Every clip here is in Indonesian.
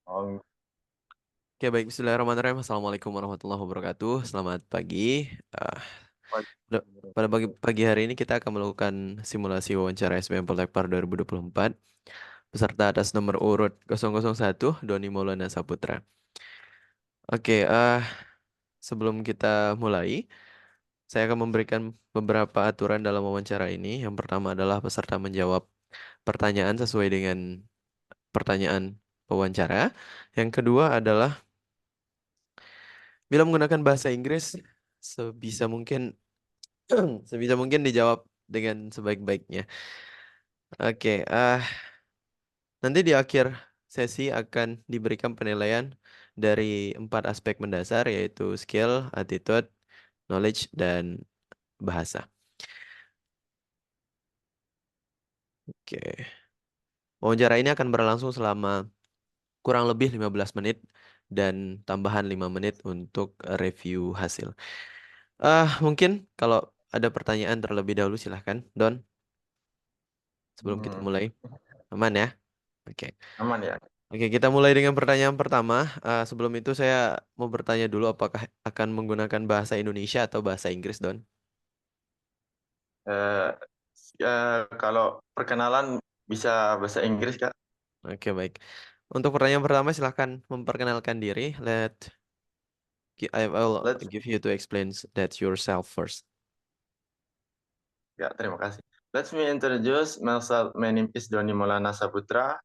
Oh, Oke, baik. Bismillahirrahmanirrahim. Assalamualaikum warahmatullahi wabarakatuh. Selamat pagi. Ah, pada pagi hari ini kita akan melakukan simulasi wawancara SBM Poltekpar 2024 peserta atas nomor urut 001 Doni Maulana Saputra. Oke, sebelum kita mulai, saya akan memberikan beberapa aturan dalam wawancara ini. Yang pertama adalah peserta menjawab pertanyaan sesuai dengan pertanyaan pewawancara. Yang kedua adalah bila menggunakan bahasa Inggris, sebisa mungkin sebisa mungkin dijawab dengan sebaik-baiknya. Oke, nanti di akhir sesi akan diberikan penilaian dari 4 aspek mendasar yaitu skill, attitude, knowledge, dan bahasa. Oke. Wawancara ini akan berlangsung selama kurang lebih 15 menit dan tambahan 5 menit untuk review hasil. Mungkin kalau ada pertanyaan terlebih dahulu silahkan, Don, sebelum kita hmm, mulai. Aman ya? Oke. aman ya. Oke, kita mulai dengan pertanyaan pertama. Sebelum itu saya mau bertanya dulu apakah akan menggunakan bahasa Indonesia atau bahasa Inggris, Don? Eh, kalau perkenalan bisa bahasa Inggris, Kak. Oke, baik. Untuk pertanyaan pertama silahkan memperkenalkan diri. I will Let's give you to explain that yourself first. Ya, terima kasih. Let me introduce myself. My name is Doni Maulana Saputra.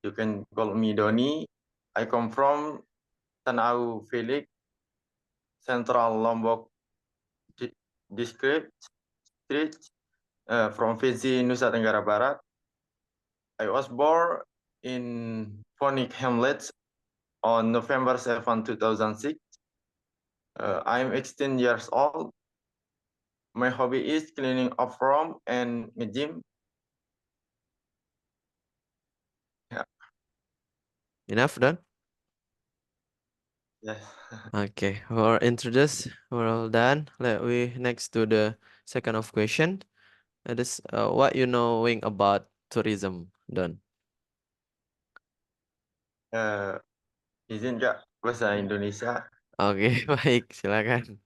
You can call me Doni. I come from Tanau Felix, Central Lombok District, from Fiji, Nusa Tenggara Barat. I was born in Phoenix Hamlets on November 7, 2006. I'm 16 years old. My hobby is cleaning up room and gym. Yeah, Enough, Don? yes. Okay, we're introduced. We're all done. We next to the second of question. That is what you knowing about tourism, Don? Eh, izin Kak, bahasa Indonesia. Oke, baik, silakan.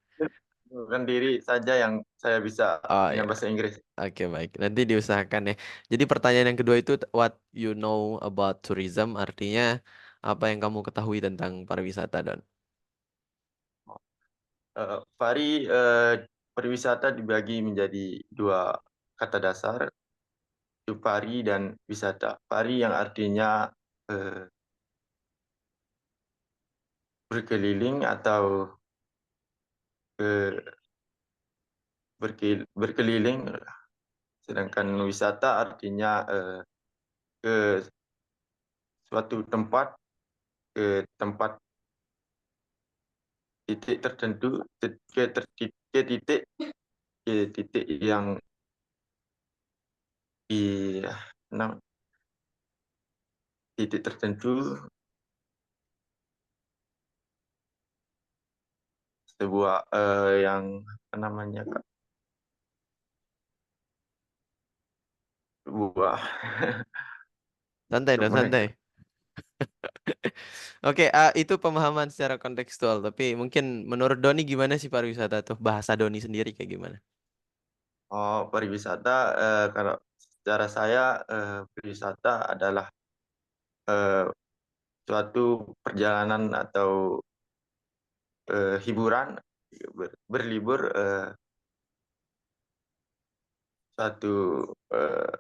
Bukan diri saja yang saya bisa Oh dengan ya, bahasa Inggris. oke baik. Nanti diusahakan ya. Jadi pertanyaan yang kedua itu what you know about tourism artinya apa yang kamu ketahui tentang pariwisata, Don? Fari, pariwisata dibagi menjadi dua kata dasar, itu pari dan wisata. Pari yang artinya eh, berkeliling atau eh, berkeliling, sedangkan wisata artinya ke suatu tempat, ke tempat titik tertentu, ke titik yang di enam titik tertentu, sebuah yang apa namanya Kak, sebuah Santai, Don, gimana santai. Kak? Oke, itu pemahaman secara kontekstual. Tapi mungkin menurut Doni gimana sih pariwisata tuh? Bahasa Doni sendiri kayak gimana? Oh, pariwisata, kalau secara saya, pariwisata adalah eh, suatu perjalanan atau hiburan, berlibur, suatu eh,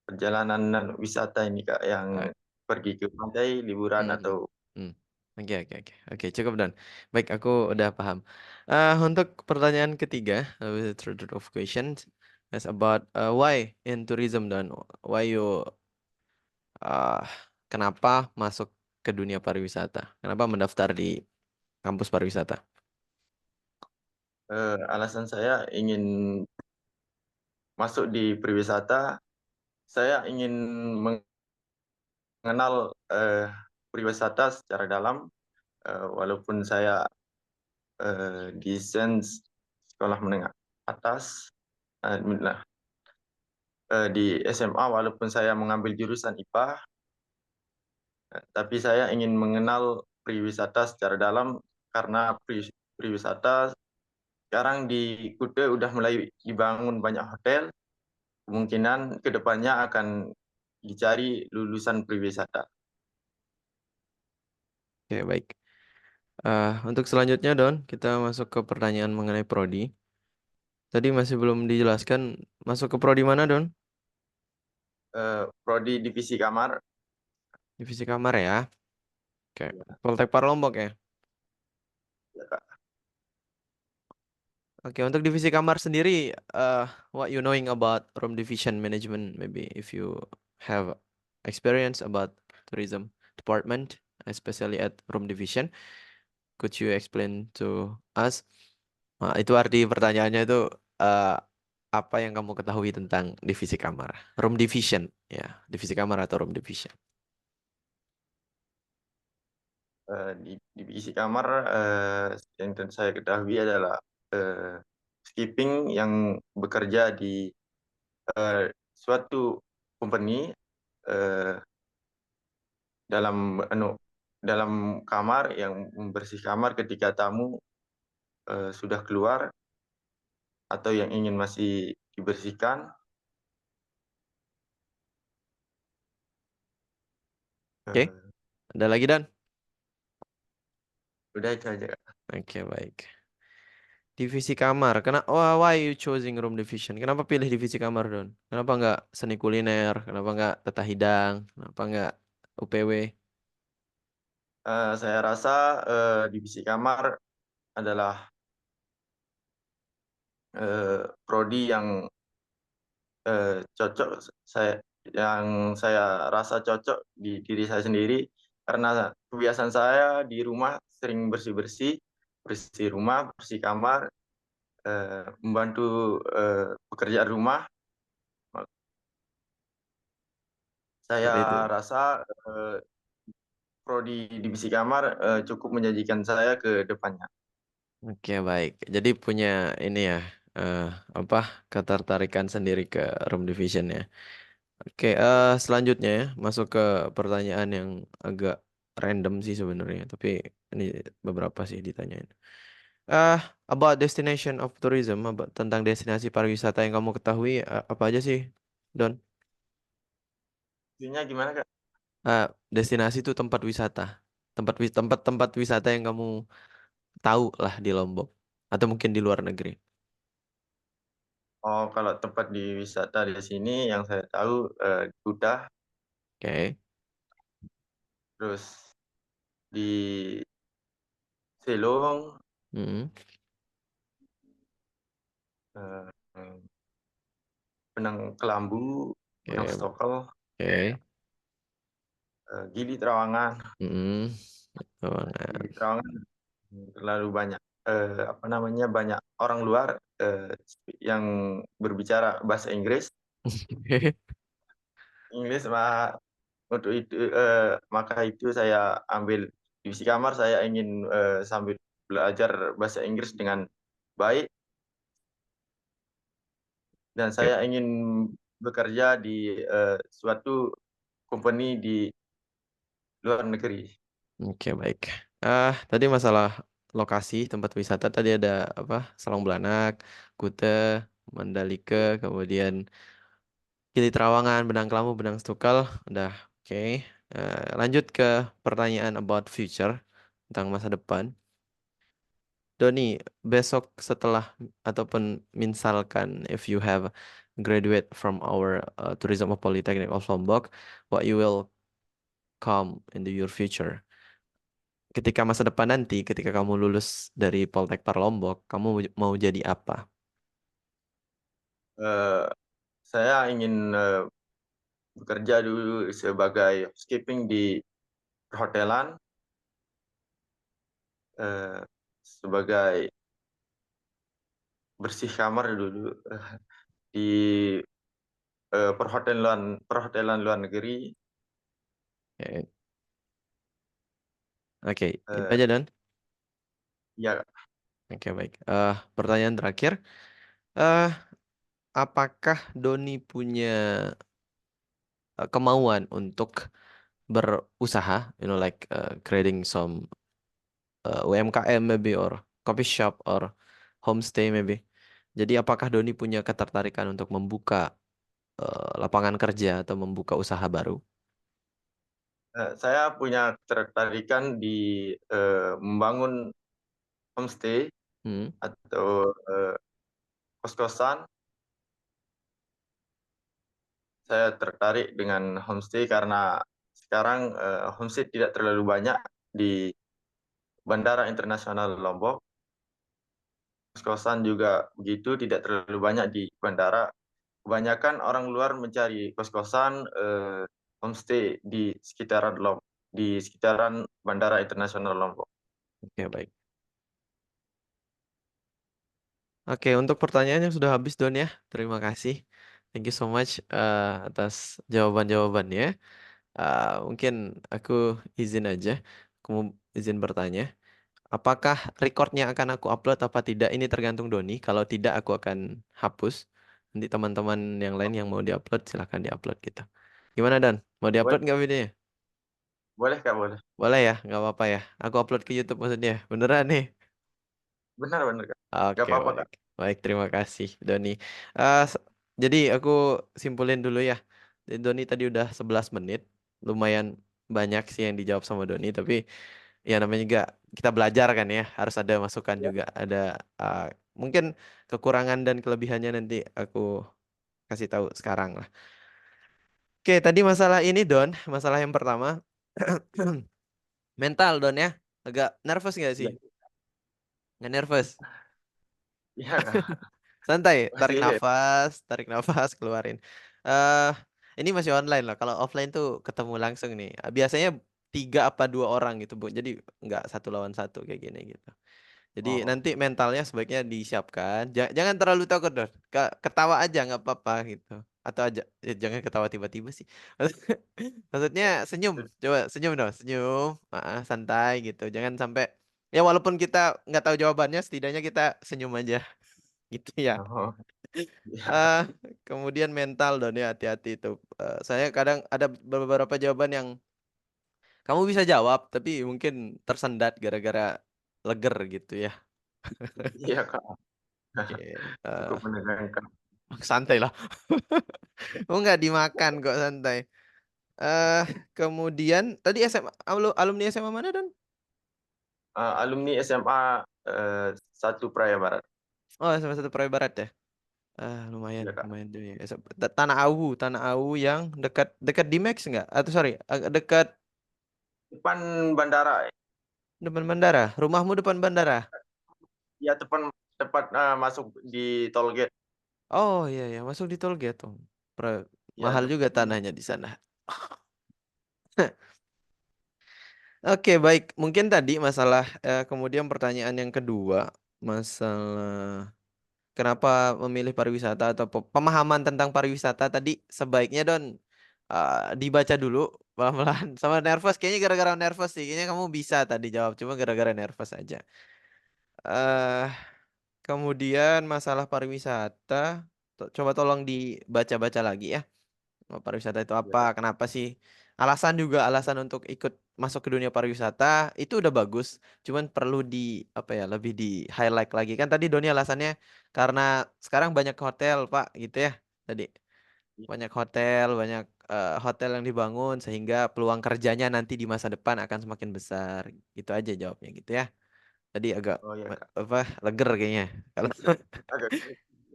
perjalanan wisata ini Kak, yang Ah, pergi ke pantai, liburan hmm, atau hmm. Oke, oke, oke. Oke, cukup, Don. Baik, aku udah paham. Untuk pertanyaan ketiga, with the third of questions, is about why in tourism, Don? Why you uh, kenapa masuk ke dunia pariwisata? Kenapa mendaftar di kampus pariwisata? alasan saya ingin masuk di pariwisata. Saya ingin mengenal pariwisata secara dalam, walaupun saya di sekolah menengah atas, nah, di SMA walaupun saya mengambil jurusan IPA, Tapi saya ingin mengenal pariwisata secara dalam karena pariwisata sekarang di Kuta udah mulai dibangun banyak hotel. Kemungkinan kedepannya akan dicari lulusan pariwisata. Oke, baik. Untuk selanjutnya, Don, kita masuk ke pertanyaan mengenai prodi. Tadi masih belum dijelaskan masuk ke prodi mana, Don? Prodi divisi kamar. Divisi kamar ya. Oke, Ya, Poltek Parlombok ya. ya, Kak. Oke, untuk divisi kamar sendiri, what you knowing about room division management? Maybe if you have experience about tourism department, especially at room division, could you explain to us? Nah, itu arti pertanyaannya itu eh, apa yang kamu ketahui tentang divisi kamar, room division, ya, divisi kamar atau room division. Di divisi kamar yang saya ketahui adalah skipping yang bekerja di suatu company eh, dalam dalam kamar yang membersih kamar ketika tamu sudah keluar atau yang ingin masih dibersihkan. Oke, Eh, ada lagi Dan? Udah itu aja, Kak. Oke, baik. Divisi kamar. Kenapa? Why you choosing room division? Kenapa pilih divisi kamar, Don? Kenapa nggak seni kuliner? Kenapa nggak tata hidang? Kenapa nggak UPW? Saya rasa divisi kamar adalah prodi yang cocok saya yang saya rasa cocok di diri saya sendiri karena kebiasaan saya di rumah sering bersih-bersih, bersih rumah, bersih kamar, membantu pekerjaan rumah. Saya Seperti itu. rasa prodi divisi kamar cukup menjanjikan saya ke depannya. Oke, baik. Jadi punya ini ya, eh, apa ketertarikan sendiri ke room division ya. Oke, selanjutnya ya, masuk ke pertanyaan yang agak random sih sebenarnya, tapi ini beberapa sih ditanyain. Ah, about destination of tourism, tentang destinasi pariwisata yang kamu ketahui, apa aja sih, Don? Intinya gimana, Kak? Destinasi itu tempat wisata, tempat wisata yang kamu tahu lah di Lombok, atau mungkin di luar negeri. Oh, kalau tempat di wisata di sini yang saya tahu di Kuta, Oke. terus di Selong, Hmm. eh, Benang Kelambu, Benang Oke. Stokel, Oke. Gili Trawangan. Hmm. Di Ruangan. Trawangan terlalu banyak apa namanya banyak orang luar yang berbicara bahasa Inggris. Inggris untuk itu maka itu saya ambil divisi kamar. Saya ingin sambil belajar bahasa Inggris dengan baik dan Oke. saya ingin bekerja di suatu company di luar negeri. Oke, baik. Tadi masalah lokasi tempat wisata tadi ada apa? Salang Belanak, Kute, Mandalika, kemudian Gili Trawangan, Benang Kelamu, Benang Stukal. Udah, oke. Lanjut ke pertanyaan about future tentang masa depan. Doni, besok setelah ataupun misalkan if you have graduate from our Tourism of Polytechnic of Lombok, what you will come into your future? Ketika masa depan nanti, ketika kamu lulus dari Poltek Parlombok, kamu mau jadi apa? Eh, saya ingin bekerja dulu sebagai housekeeping di perhotelan, sebagai bersih kamar dulu di perhotelan luar negeri. Oke, Oke, itu Eh, aja Dan. ya Oke, baik. Pertanyaan terakhir, eh apakah Doni punya kemauan untuk berusaha, like creating some UMKM maybe or coffee shop or homestay maybe. Jadi apakah Doni punya ketertarikan untuk membuka lapangan kerja atau membuka usaha baru? Saya punya ketertarikan di membangun homestay Hmm, atau kos-kosan. Saya tertarik dengan homestay karena sekarang homestay tidak terlalu banyak di Bandara Internasional Lombok. Kos-kosan juga begitu, tidak terlalu banyak di bandara. Kebanyakan orang luar mencari kos-kosan homestay di sekitaran Bandara Internasional Lombok. oke baik. Oke, untuk pertanyaannya sudah habis Don ya. Terima kasih. Thank you so much atas jawaban-jawabannya. Mungkin aku izin aja. Aku mau izin bertanya. Apakah recordnya akan aku upload apa tidak? Ini tergantung Doni. Kalau tidak, aku akan hapus. Nanti teman-teman yang lain yang mau diupload, silahkan diupload gitu. Gimana Dan? Mau diupload Boleh, nggak videonya? boleh Kak, boleh. Boleh ya, nggak apa-apa ya. Aku upload ke YouTube maksudnya. Beneran nih. Benar-benar Kak. Gak Oke, apa-apa baik. Kak. Baik, terima kasih, Doni. Eh, s- jadi aku simpulin dulu ya. Jadi Doni tadi udah 11 menit. Lumayan banyak sih yang dijawab sama Doni, tapi ya namanya juga kita belajar kan ya. Harus ada masukan Ya, juga. Ada uh, mungkin kekurangan dan kelebihannya nanti aku kasih tahu sekarang lah. Oke, tadi masalah ini Don, masalah yang pertama. Mental Don ya. Agak nervous nggak sih? ya, Nggak nervous. ya Kak. Santai, Masih tarik nafas, keluarin. eh ini masih online lah. Kalau offline tuh ketemu langsung nih. Biasanya 3 apa 2 orang gitu, Bu. Jadi nggak 1 lawan 1 kayak gini gitu. Jadi oh, nanti mentalnya sebaiknya disiapkan. Jangan terlalu takut, Dor. Ketawa aja nggak apa-apa gitu. Atau aja, jangan ketawa tiba-tiba sih. Maksudnya senyum. Coba senyum dong, senyum. Santai gitu. Jangan sampai ya walaupun kita nggak tahu jawabannya, setidaknya kita senyum aja gitu ya. oh, ya. Ah, kemudian mental Don ya hati-hati itu. Saya kadang ada beberapa jawaban yang kamu bisa jawab tapi mungkin tersendat gara-gara leger gitu ya. Iya Kak. Oke, Cukup menegangkan. santai lah. Oh nggak dimakan kok santai. Eh kemudian tadi SMA alumni SMA mana Don? Alumni SMA 1 Praya Barat. Oh SMA 1 Proyek Barat ya. Lumayan Ya Kak. lumayan tuh ya. Tanah Awu yang dekat dekat Dimex nggak? Atau sorry agak dekat Depan bandara. depan bandara. Rumahmu depan bandara. Ya tepat tepat masuk di tol gate. Oh iya ya, masuk di tol gate tuh. Ya Mahal juga tepat di. tanahnya di sana. Oke, baik. Mungkin tadi masalah kemudian pertanyaan yang kedua, masalah kenapa memilih pariwisata atau pemahaman tentang pariwisata tadi sebaiknya Don dibaca dulu pelan-pelan. Sama nervous, kayaknya gara-gara nervous sih. Kayaknya kamu bisa tadi jawab, cuma gara-gara nervous aja. eh Kemudian masalah pariwisata, coba tolong dibaca-baca lagi ya. Pariwisata itu Ya apa? Kak. Kenapa sih? Alasan untuk ikut masuk ke dunia pariwisata itu udah bagus. Cuman perlu di apa ya, lebih di highlight lagi. Kan tadi Doni alasannya karena sekarang banyak hotel, Pak, gitu ya. Tadi banyak hotel, banyak hotel yang dibangun sehingga peluang kerjanya nanti di masa depan akan semakin besar. Gitu aja jawabnya gitu ya. Tadi agak Oh ya Kak. apa leger kayaknya. Kalau Agak.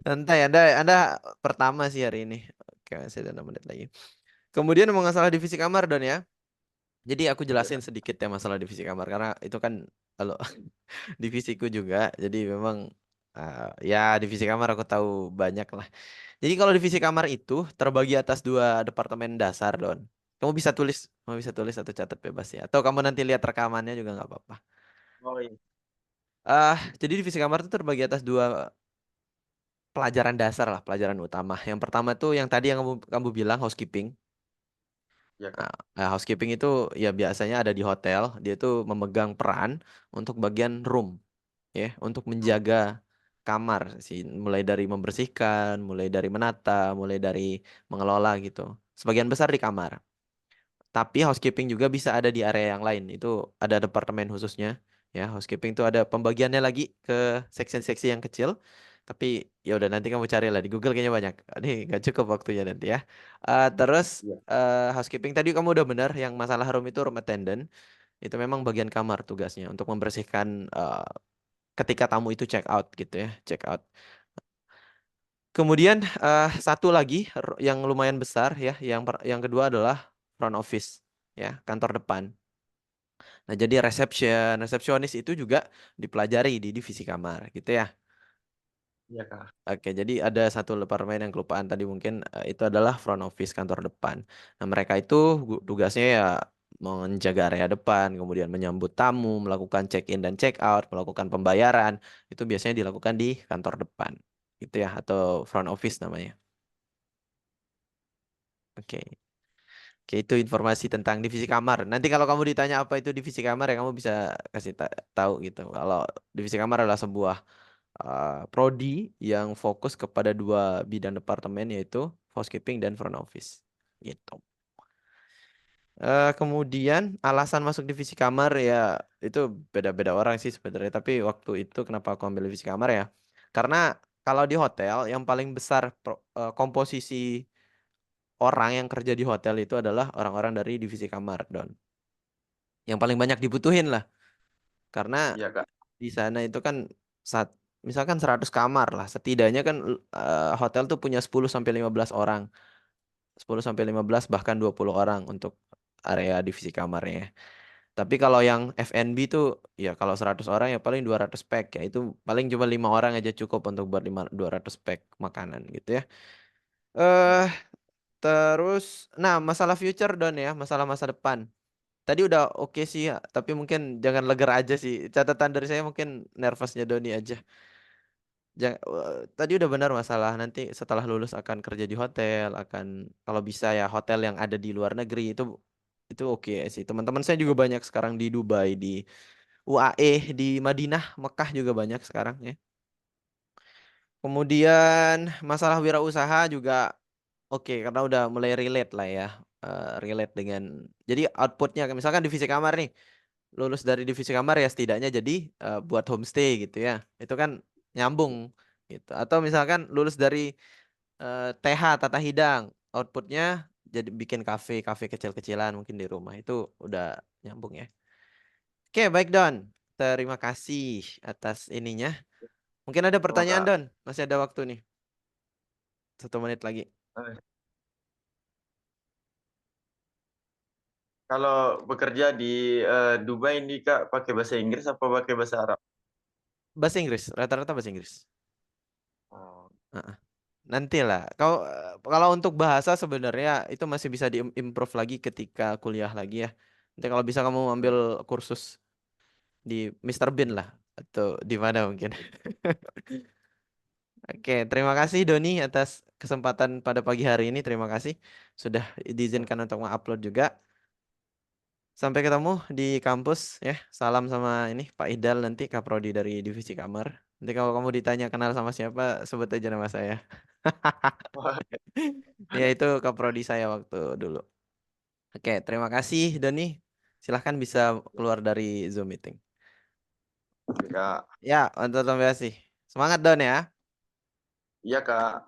santai Anda pertama sih hari ini. Oke, masih ada 6 menit lagi. Kemudian mau masalah divisi kamar Don ya. Jadi aku Ya jelasin Kak. sedikit ya masalah divisi kamar karena itu kan kalau divisiku juga. Jadi memang ya divisi kamar aku tahu banyak lah. Jadi kalau divisi kamar itu terbagi atas 2 departemen dasar Don. Kamu bisa tulis atau catat bebas ya. Atau kamu nanti lihat rekamannya juga nggak apa-apa. Oh iya. Jadi divisi kamar itu terbagi atas 2 pelajaran dasar lah, pelajaran utama. Yang pertama tuh yang tadi yang kamu kamu bilang housekeeping. Ya Nah, Kak. housekeeping itu ya biasanya ada di hotel. Dia itu memegang peran untuk bagian room, ya, untuk menjaga kamar sih, mulai dari membersihkan, mulai dari menata, mulai dari mengelola gitu. Sebagian besar di kamar. Tapi housekeeping juga bisa ada di area yang lain. Itu ada departemen khususnya. Ya, housekeeping itu ada pembagiannya lagi ke seksi-seksi yang kecil. Tapi ya udah nanti kamu cari lah di Google kayaknya banyak. Ini nggak cukup waktunya nanti ya. Terus Iya. housekeeping tadi kamu udah benar. Yang masalah room itu room attendant. Itu memang bagian kamar tugasnya untuk membersihkan ketika tamu itu check out gitu ya, check out. Kemudian satu lagi yang lumayan besar ya, yang kedua adalah front office ya, kantor depan. Nah, jadi resepsionis itu juga dipelajari di divisi kamar gitu ya. Iya, Kak. Oke, jadi ada satu departemen yang kelupaan tadi mungkin itu adalah front office kantor depan. Nah, mereka itu tugasnya ya menjaga area depan, kemudian menyambut tamu, melakukan check-in dan check-out, melakukan pembayaran. Itu biasanya dilakukan di kantor depan. Gitu ya, atau front office namanya. Oke. Oke, itu informasi tentang divisi kamar. Nanti kalau kamu ditanya apa itu divisi kamar ya kamu bisa kasih tahu gitu. Kalau divisi kamar adalah sebuah prodi yang fokus kepada dua bidang departemen yaitu housekeeping dan front office. Gitu. Kemudian alasan masuk divisi kamar ya itu beda-beda orang sih sebenarnya. Tapi waktu itu kenapa aku ambil divisi kamar ya? Karena kalau di hotel yang paling besar komposisi orang yang kerja di hotel itu adalah orang-orang dari divisi kamar, Don. Yang paling banyak dibutuhin lah. Karena Iya, Kak. di sana itu kan saat misalkan 100 kamar lah, setidaknya kan hotel tuh punya 10 sampai 15 orang. 10 sampai 15 bahkan 20 orang untuk area divisi kamarnya. Tapi kalau yang F&B tuh ya kalau 100 orang ya paling 200 pack ya itu paling cuma 5 orang aja cukup untuk buat 200 pack makanan gitu ya. Eh terus nah masalah future Don ya, masalah masa depan. Tadi udah oke sih ya, tapi mungkin jangan leger aja sih. Catatan dari saya mungkin nervousnya Doni aja. Tadi udah benar masalah nanti setelah lulus akan kerja di hotel, akan kalau bisa ya hotel yang ada di luar negeri itu oke sih. Teman-teman saya juga banyak sekarang di Dubai, di UAE, di Madinah, Mekah juga banyak sekarang ya. Kemudian masalah wirausaha juga oke karena udah mulai relate lah ya. Relate dengan jadi outputnya misalkan divisi kamar nih lulus dari divisi kamar ya setidaknya jadi buat homestay gitu ya. Itu kan nyambung gitu. Atau misalkan lulus dari TH Tata Hidang, outputnya jadi bikin kafe kecil-kecilan mungkin di rumah itu udah nyambung ya. Oke, baik Don. Terima kasih atas ininya. Mungkin ada Sama, pertanyaan Kak. Don. Masih ada waktu nih. 1 menit lagi. Eh, Kalau bekerja di Dubai ini, Kak, pakai bahasa Inggris apa pakai bahasa Arab? Bahasa Inggris, rata-rata bahasa Inggris. Oh, Heeh. Nantilah. Kalau untuk bahasa sebenarnya itu masih bisa diimprove lagi ketika kuliah lagi ya. Nanti kalau bisa kamu ambil iya. kursus di Mister Bean lah atau di mana mungkin. Oke, terima kasih Doni atas kesempatan pada pagi hari ini. Terima kasih sudah diizinkan untuk mengupload juga. Sampai ketemu di kampus ya. Salam sama ini Pak Idal nanti Kaprodi dari Divisi Kamar. Nanti kalau kamu ditanya kenal sama siapa, sebut aja nama saya. Wah, Ya itu Kaprodi saya waktu dulu. Oke, terima kasih Doni. Silahkan bisa keluar dari Zoom meeting. Kak. Ya, untuk terima kasih. Semangat Don ya. Iya, Kak.